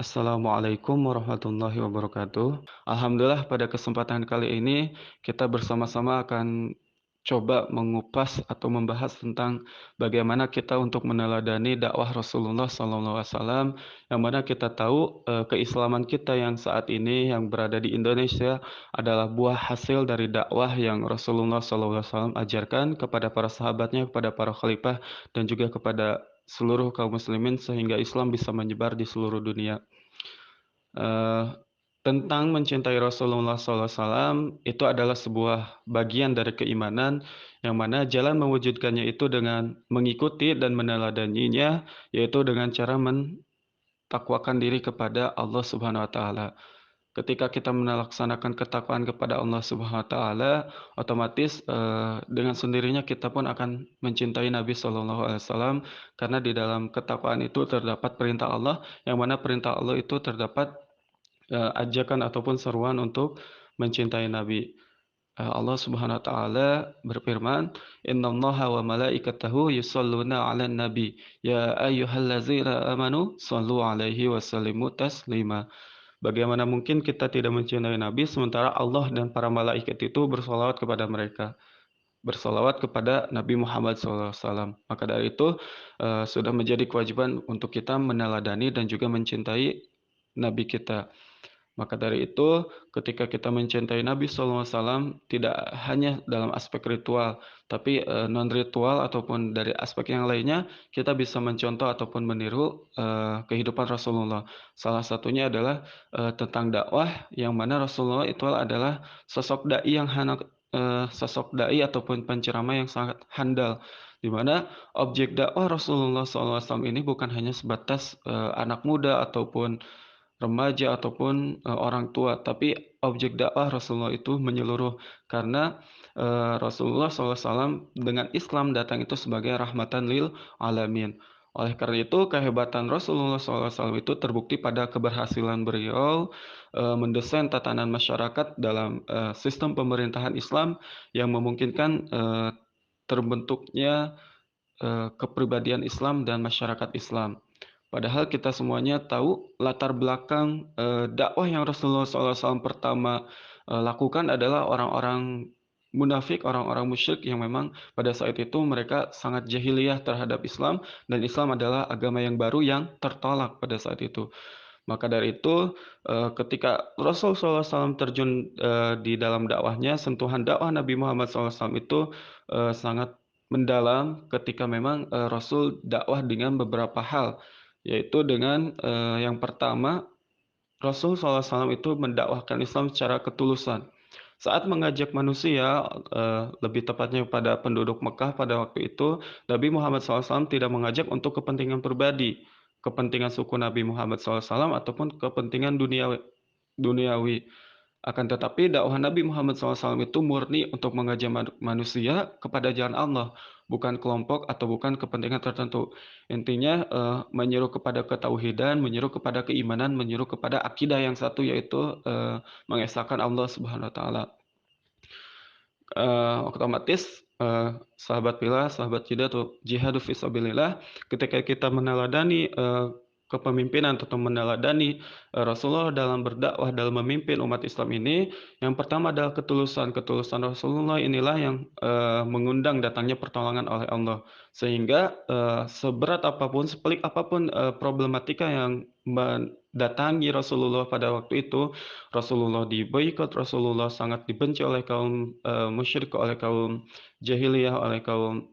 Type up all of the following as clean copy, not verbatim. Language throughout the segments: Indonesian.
Assalamualaikum warahmatullahi wabarakatuh. Alhamdulillah pada kesempatan kali ini kita bersama-sama akan coba mengupas atau membahas tentang bagaimana kita untuk meneladani dakwah Rasulullah SAW, yang mana kita tahu keislaman kita yang saat ini yang berada di Indonesia adalah buah hasil dari dakwah yang Rasulullah SAW ajarkan kepada para sahabatnya, kepada para khalifah, dan juga kepada seluruh kaum muslimin sehingga Islam bisa menyebar di seluruh dunia. Eee, tentang mencintai Rasulullah SAW itu adalah sebuah bagian dari keimanan, yang mana jalan mewujudkannya itu dengan mengikuti dan meneladaninya, yaitu dengan cara mentakwakan diri kepada Allah Subhanahu wa taala. Ketika kita melaksanakan ketakwaan kepada Allah Subhanahu wa taala, otomatis, dengan sendirinya kita pun akan mencintai Nabi SAW, karena di dalam ketakwaan itu terdapat perintah Allah, yang mana perintah Allah itu terdapat ajakan ataupun seruan untuk mencintai Nabi. Allah Subhanahu wa taala berfirman, "Innallaha wa malaikatahu yusholluna 'alan nabi, ya ayyuhallazina amanu shallu 'alaihi wa sallimu taslima." Bagaimana mungkin kita tidak mencintai Nabi sementara Allah dan para malaikat itu bersolawat kepada mereka, bersolawat kepada Nabi Muhammad SAW. Maka dari itu, sudah menjadi kewajiban untuk kita meneladani dan juga mencintai Nabi kita. Maka dari itu, ketika kita mencintai Nabi SAW, tidak hanya dalam aspek ritual, tapi non-ritual ataupun dari aspek yang lainnya, kita bisa mencontoh ataupun meniru kehidupan Rasulullah. Salah satunya adalah tentang dakwah, yang mana Rasulullah itu adalah sosok dai ataupun penceramah yang sangat handal, di mana objek dakwah Rasulullah SAW ini bukan hanya sebatas anak muda ataupun remaja ataupun, orang tua, tapi objek dakwah Rasulullah itu menyeluruh. Karena, Rasulullah SAW dengan Islam datang itu sebagai rahmatan lil alamin. Oleh karena itu kehebatan Rasulullah SAW itu terbukti pada keberhasilan beliau, mendesain tatanan masyarakat dalam, sistem pemerintahan Islam yang memungkinkan, terbentuknya kepribadian Islam dan masyarakat Islam. Padahal kita semuanya tahu latar belakang, dakwah yang Rasulullah SAW pertama, lakukan adalah orang-orang munafik, orang-orang musyrik yang memang pada saat itu mereka sangat jahiliyah terhadap Islam, dan Islam adalah agama yang baru yang tertolak pada saat itu. Maka dari itu, ketika Rasul SAW terjun, di dalam dakwahnya, sentuhan dakwah Nabi Muhammad SAW itu, sangat mendalam ketika memang, Rasul dakwah dengan beberapa hal, yaitu dengan, yang pertama, Rasul SAW itu mendakwahkan Islam secara ketulusan. Saat mengajak manusia, lebih tepatnya pada penduduk Mekah pada waktu itu, Nabi Muhammad SAW tidak mengajak untuk kepentingan pribadi, kepentingan suku Nabi Muhammad SAW ataupun kepentingan duniawi. Akan tetapi dakwah Nabi Muhammad SAW itu murni untuk mengajak manusia kepada jalan Allah, bukan kelompok atau bukan kepentingan tertentu. Intinya, menyeru kepada ketauhidan, menyeru kepada keimanan, menyeru kepada akidah yang satu, yaitu, mengesahkan Allah Subhanahu wa taala. Otomatis, sahabat pillah, sahabat jihadu fisabilillah, ketika kita meneladani, kepemimpinan atau meneladani, Rasulullah dalam berdakwah, dalam memimpin umat Islam ini, yang pertama adalah ketulusan. Ketulusan Rasulullah inilah yang, mengundang datangnya pertolongan oleh Allah. Sehingga, seberat apapun, sepelik apapun, problematika yang mendatangi Rasulullah pada waktu itu, Rasulullah diboikot, Rasulullah sangat dibenci oleh kaum, musyrik, oleh kaum jahiliyah, oleh kaum,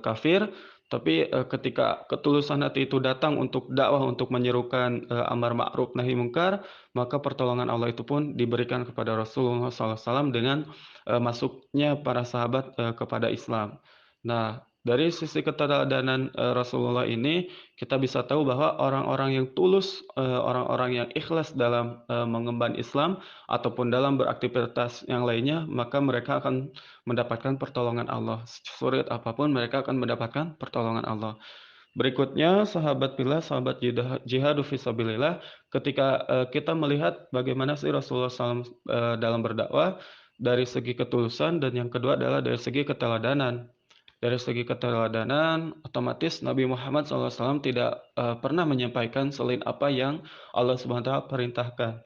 kafir. Tapi, ketika ketulusan hati itu datang untuk dakwah, untuk menyerukan, amar ma'ruf nahi mungkar, maka pertolongan Allah itu pun diberikan kepada Rasulullah SAW dengan, masuknya para sahabat, kepada Islam. Nah, dari sisi keteladanan, Rasulullah ini, kita bisa tahu bahwa orang-orang yang tulus, orang-orang yang ikhlas dalam, mengemban Islam ataupun dalam beraktivitas yang lainnya, maka mereka akan mendapatkan pertolongan Allah. Sulit apapun mereka akan mendapatkan pertolongan Allah. Berikutnya, sahabat billah, sahabat jihadu fisabilillah, ketika, kita melihat bagaimana sih Rasulullah SAW, dalam berdakwah, dari segi ketulusan dan yang kedua adalah dari segi keteladanan. Dari segi keteladanan, otomatis Nabi Muhammad SAW tidak pernah menyampaikan selain apa yang Allah Subhanahu wa taala perintahkan.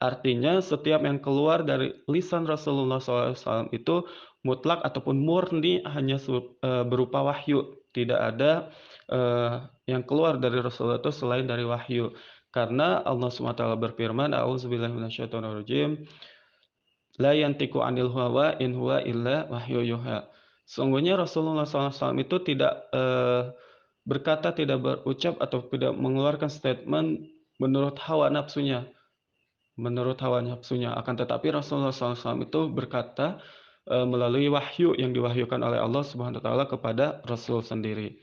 Artinya setiap yang keluar dari lisan Rasulullah SAW itu mutlak ataupun murni hanya berupa wahyu. Tidak ada yang keluar dari Rasulullah itu selain dari wahyu. Karena Allah SWT berfirman, "A'udzubillahi minasyaitonirrajim, la yantiqu 'anil hawa in huwa illa wahyu yuha." Sungguhnya Rasulullah SAW itu tidak berkata, tidak berucap atau tidak mengeluarkan statement menurut hawa nafsunya. Menurut hawa nafsunya, akan tetapi Rasulullah SAW itu berkata, melalui wahyu yang diwahyukan oleh Allah Subhanahu wa taala kepada Rasul sendiri.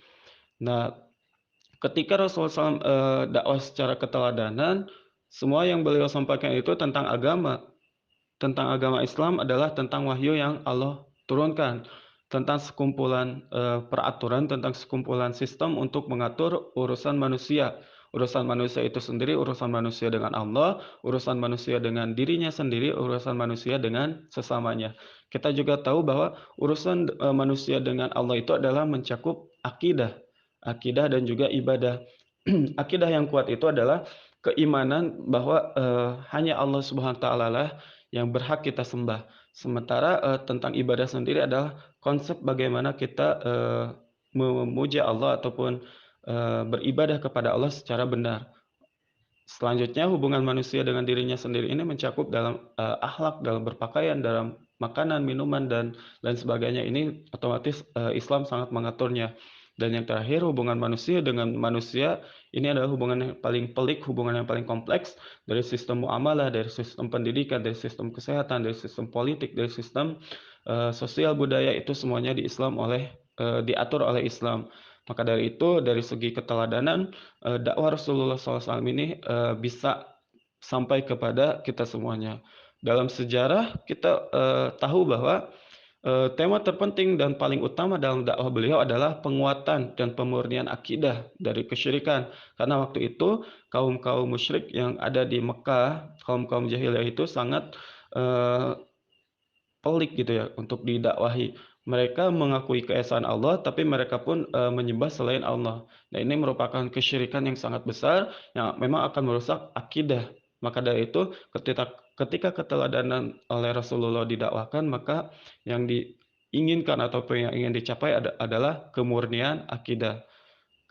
Nah, ketika Rasulullah SAW, dakwah secara keteladanan, semua yang beliau sampaikan itu tentang agama. Tentang agama Islam adalah tentang wahyu yang Allah turunkan, tentang sekumpulan, peraturan, tentang sekumpulan sistem untuk mengatur urusan manusia. Urusan manusia itu sendiri, urusan manusia dengan Allah, urusan manusia dengan dirinya sendiri, urusan manusia dengan sesamanya. Kita juga tahu bahwa urusan, manusia dengan Allah itu adalah mencakup akidah, akidah dan juga ibadah. Akidah yang kuat itu adalah keimanan bahwa, hanya Allah Subhanahu wa taala lah yang berhak kita sembah. Sementara, tentang ibadah sendiri adalah konsep bagaimana kita, memuja Allah ataupun, beribadah kepada Allah secara benar. Selanjutnya hubungan manusia dengan dirinya sendiri ini mencakup dalam, akhlak, dalam berpakaian, dalam makanan, minuman, dan lain sebagainya. Ini otomatis, Islam sangat mengaturnya. Dan yang terakhir hubungan manusia dengan manusia, ini adalah hubungan yang paling pelik, hubungan yang paling kompleks, dari sistem muamalah, dari sistem pendidikan, dari sistem kesehatan, dari sistem politik, dari sistem, sosial budaya, itu semuanya diatur oleh Islam. Maka dari itu, dari segi keteladanan, dakwah Rasulullah SAW ini, bisa sampai kepada kita semuanya. Dalam sejarah kita, tahu bahwa, tema terpenting dan paling utama dalam dakwah beliau adalah penguatan dan pemurnian akidah dari kesyirikan. Karena waktu itu kaum-kaum musyrik yang ada di Mekah, kaum-kaum jahiliyah itu sangat, eee, pelik gitu ya untuk didakwahi. Mereka mengakui keesaan Allah, tapi mereka pun, menyembah selain Allah. Nah, ini merupakan kesyirikan yang sangat besar, yang memang akan merusak akidah. Maka dari itu, ketika keteladanan oleh Rasulullah didakwahkan, maka yang diinginkan ataupun yang ingin dicapai adalah kemurnian akidah.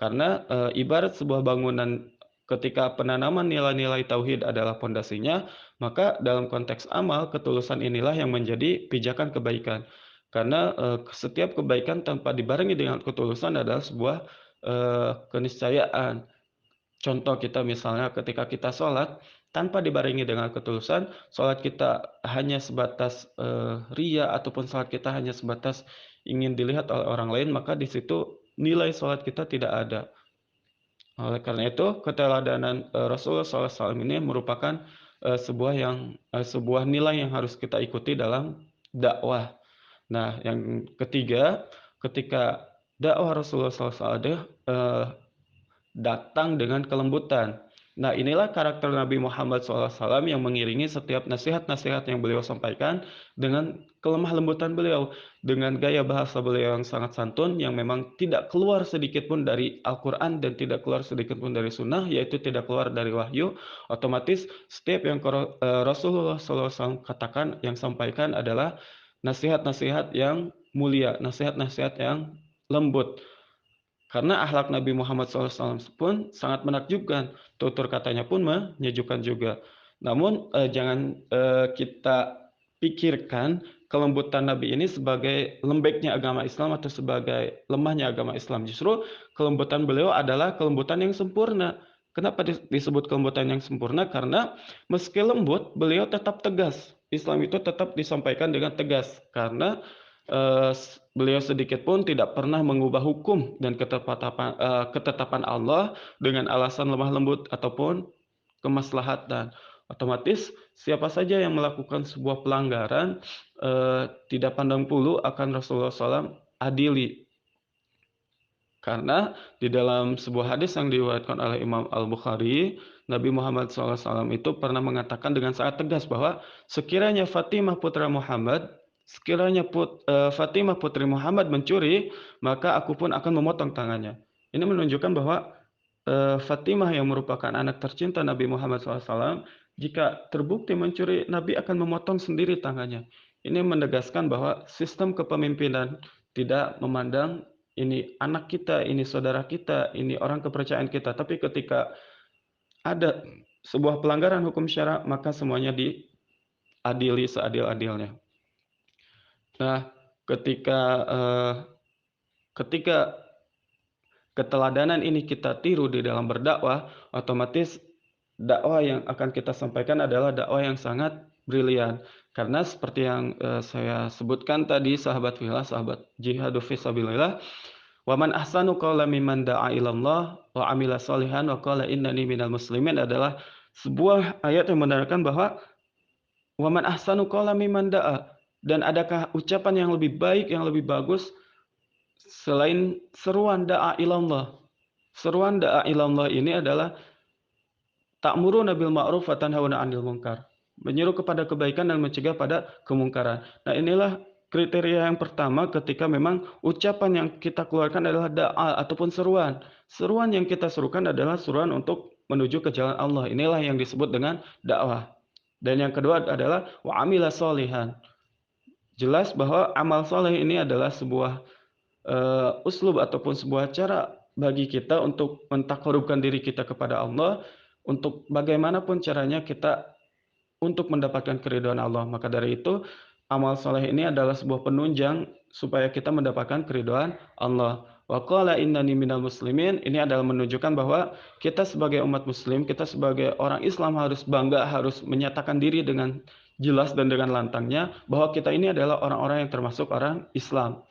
Karena, ibarat sebuah bangunan ketika penanaman nilai-nilai tauhid adalah pondasinya, maka dalam konteks amal, ketulusan inilah yang menjadi pijakan kebaikan. Karena, setiap kebaikan tanpa dibarengi dengan ketulusan adalah sebuah, keniscayaan. Contoh kita misalnya ketika kita sholat, tanpa dibarengi dengan ketulusan, sholat kita hanya sebatas, riya ataupun sholat kita hanya sebatas ingin dilihat oleh orang lain, maka di situ nilai sholat kita tidak ada. Oleh karena itu, keteladanan, Rasulullah SAW ini merupakan, sebuah nilai yang harus kita ikuti dalam dakwah. Nah, yang ketiga, ketika dakwah Rasulullah SAW datang dengan kelembutan. Nah, inilah karakter Nabi Muhammad SAW yang mengiringi setiap nasihat-nasihat yang beliau sampaikan dengan kelemah lembutan beliau, dengan gaya bahasa beliau yang sangat santun, yang memang tidak keluar sedikit pun dari Al-Quran dan tidak keluar sedikit pun dari Sunnah, yaitu tidak keluar dari wahyu. Otomatis setiap yang Rasulullah SAW katakan, yang sampaikan adalah nasihat-nasihat yang mulia, nasihat-nasihat yang lembut. Karena akhlak Nabi Muhammad SAW pun sangat menakjubkan, tutur katanya pun menyejukkan juga. Namun, jangan, kita pikirkan kelembutan Nabi ini sebagai lembeknya agama Islam atau sebagai lemahnya agama Islam. Justru kelembutan beliau adalah kelembutan yang sempurna. Kenapa disebut kelembutan yang sempurna? Karena meski lembut, beliau tetap tegas. Islam itu tetap disampaikan dengan tegas. Karena beliau sedikit pun tidak pernah mengubah hukum dan ketetapan Allah dengan alasan lemah lembut ataupun kemaslahatan. Otomatis siapa saja yang melakukan sebuah pelanggaran, tidak pandang bulu akan Rasulullah SAW adili. Karena di dalam sebuah hadis yang diriwayatkan oleh Imam Al-Bukhari, Nabi Muhammad SAW itu pernah mengatakan dengan sangat tegas bahwa sekiranya Fatimah putra Muhammad sekiranya Fatimah putri Muhammad mencuri, maka aku pun akan memotong tangannya. Ini menunjukkan bahwa Fatimah yang merupakan anak tercinta Nabi Muhammad SAW, jika terbukti mencuri, Nabi akan memotong sendiri tangannya. Ini menegaskan bahwa sistem kepemimpinan tidak memandang ini anak kita, ini saudara kita, ini orang kepercayaan kita, tapi ketika ada sebuah pelanggaran hukum syara, maka semuanya diadili seadil-adilnya. Nah, ketika eh, ketika keteladanan ini kita tiru di dalam berdakwah, otomatis dakwah yang akan kita sampaikan adalah dakwah yang sangat brilian. Karena seperti yang saya sebutkan tadi, sahabat fillah, sahabat jihadu fisabilillah, wa man ahsanu qawlan mimman da'a ilallah wa amila sholihan wa qala innani minal muslimin adalah sebuah ayat yang menerangkan bahwa wa man ahsanu qawlan mimman da'a, dan adakah ucapan yang lebih baik, yang lebih bagus selain seruan da'a ilallah. Seruan da'a ilallah ini adalah ta'muruna bil ma'ruf wa tanhauna 'anil munkar. Menyuruh kepada kebaikan dan mencegah pada kemungkaran. Nah, inilah kriteria yang pertama ketika memang ucapan yang kita keluarkan adalah da'a ataupun seruan. Seruan yang kita serukan adalah seruan untuk menuju ke jalan Allah. Inilah yang disebut dengan dakwah. Dan yang kedua adalah wa amila sholihan. Jelas bahwa amal soleh ini adalah sebuah uslub ataupun sebuah cara bagi kita untuk mentakarubkan diri kita kepada Allah, untuk bagaimanapun caranya kita untuk mendapatkan keridhaan Allah. Maka dari itu, amal soleh ini adalah sebuah penunjang supaya kita mendapatkan keridhaan Allah. Wa qala innani minal muslimin, ini adalah menunjukkan bahwa kita sebagai umat muslim, kita sebagai orang Islam harus bangga, harus menyatakan diri dengan jelas dan dengan lantangnya bahwa kita ini adalah orang-orang yang termasuk orang Islam.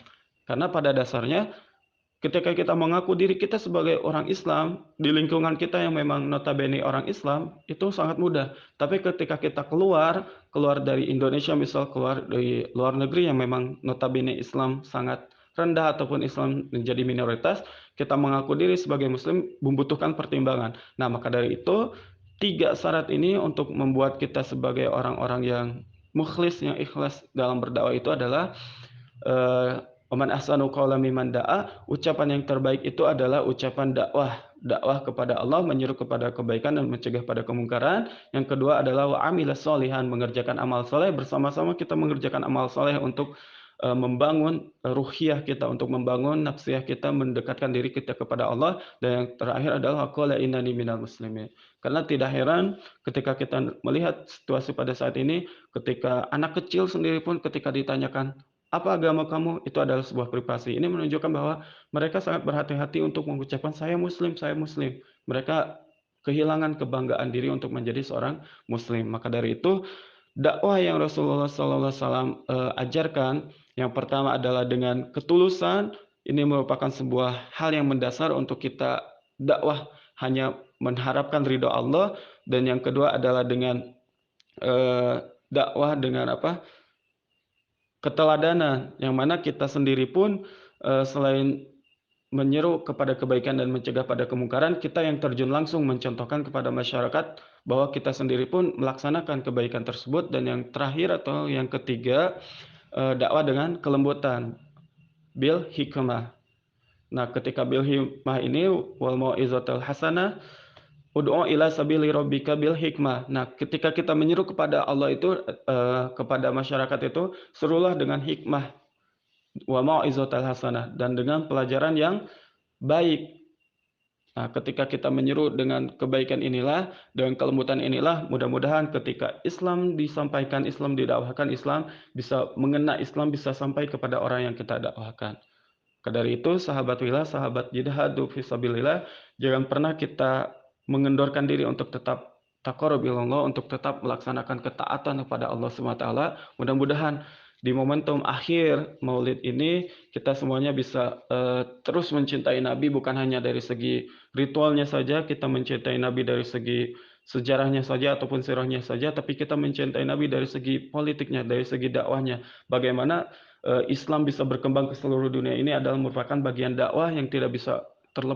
Karena pada dasarnya ketika kita mengaku diri kita sebagai orang Islam, di lingkungan kita yang memang notabene orang Islam, itu sangat mudah. Tapi ketika kita keluar dari Indonesia, misal keluar dari luar negeri yang memang notabene Islam sangat rendah ataupun Islam menjadi minoritas, kita mengaku diri sebagai Muslim membutuhkan pertimbangan. Nah, maka dari itu, 3 syarat ini untuk membuat kita sebagai orang-orang yang mukhlis, yang ikhlas dalam berdakwah itu adalah Waman ahsanu qawlan mimman da'a, ucapan yang terbaik itu adalah ucapan dakwah kepada Allah, menyuruh kepada kebaikan dan mencegah pada kemungkaran. Yang kedua adalah wa amila sholihan, mengerjakan amal soleh, bersama-sama kita mengerjakan amal soleh untuk membangun ruhiyah kita, untuk membangun nafsiyah kita, mendekatkan diri kita kepada Allah. Dan yang terakhir adalah qala innani minal muslimin. Karena tidak heran ketika kita melihat situasi pada saat ini, ketika anak kecil sendiri pun ketika ditanyakan apa agama kamu, itu adalah sebuah privasi. Ini menunjukkan bahwa mereka sangat berhati-hati untuk mengucapkan saya muslim, saya muslim. Mereka kehilangan kebanggaan diri untuk menjadi seorang muslim. Maka dari itu, dakwah yang Rasulullah SAW ajarkan, yang pertama adalah dengan ketulusan. Ini merupakan sebuah hal yang mendasar untuk kita dakwah hanya mengharapkan ridho Allah. Dan yang kedua adalah dengan dakwah dengan keteladanan, yang mana kita sendiri pun selain menyeru kepada kebaikan dan mencegah pada kemungkaran, kita yang terjun langsung mencontohkan kepada masyarakat bahwa kita sendiri pun melaksanakan kebaikan tersebut. Dan yang terakhir atau yang ketiga, dakwah dengan kelembutan, bil hikmah. Nah, ketika bil hikmah ini, wal mau'izatul hasanah, ud'u ila sabili rabbika bil hikmah. Nah, ketika kita menyeru kepada Allah itu, kepada masyarakat itu, serulah dengan hikmah, wa mau'izatul hasanah, dan dengan pelajaran yang baik. Nah, ketika kita menyeru dengan kebaikan inilah, dengan kelembutan inilah, mudah-mudahan ketika Islam disampaikan, Islam didakwahkan, Islam bisa mengena, Islam bisa sampai kepada orang yang kita dakwahkan. Dari itu, sahabat willah, sahabat jihadu fisabilillah, jangan pernah kita mengendorkan diri untuk tetap taqarrub ilallah, untuk tetap melaksanakan ketaatan kepada Allah SWT. Mudah-mudahan di momentum akhir Maulid ini kita semuanya bisa terus mencintai Nabi, bukan hanya dari segi ritualnya saja, kita mencintai Nabi dari segi sejarahnya saja ataupun sirahnya saja, tapi kita mencintai Nabi dari segi politiknya, dari segi dakwahnya. Bagaimana Islam bisa berkembang ke seluruh dunia ini adalah merupakan bagian dakwah yang tidak bisa terlepas